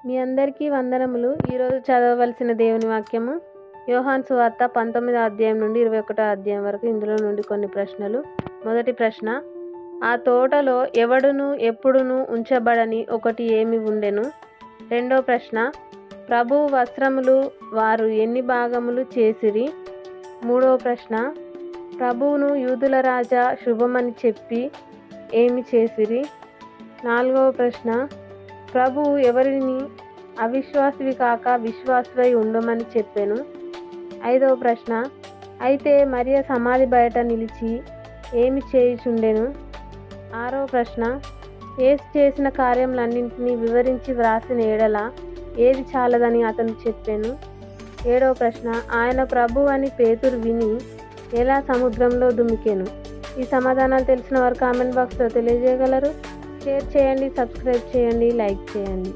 మీ అందరికీ వందనములు. ఈరోజు చదవవలసిన దేవుని వాక్యము యోహాను సువార్త 19వ అధ్యాయం నుండి 21వ అధ్యాయం వరకు. ఇందులో నుండి కొన్ని ప్రశ్నలు. మొదటి ప్రశ్న, ఆ తోటలో ఎవడును ఎప్పుడును ఉంచబడని ఒకటి ఏమి ఉండెను? రెండో ప్రశ్న, ప్రభువు వస్త్రములు వారు ఎన్ని భాగములు చేసిరి? మూడవ ప్రశ్న, ప్రభువును యూదుల రాజా శుభమని చెప్పి ఏమి చేసిరి? నాలుగవ ప్రశ్న, ప్రభువు ఎవరిని అవిశ్వాసివి కాక విశ్వాసివై ఉండమని చెప్పెను? ఐదవ ప్రశ్న, అయితే మరియ సమాధి బయట నిలిచి ఏమి చేయుచుండెను? ఆరవ ప్రశ్న, యేసు చేసిన కార్యములన్నింటినీ వివరించి వ్రాసిన ఎడల ఏది చాలదని అతను చెప్పెను? ఏడవ ప్రశ్న, ఆయన ప్రభు అని పేతురు విని ఎలా సముద్రంలో దుమికెను? ఈ సమాధానాలు తెలిసిన వారు కామెంట్ బాక్స్లో తెలియజేయగలరు. షేర్ చేయండి, సబ్స్క్రైబ్ చేయండి, లైక్ చేయండి.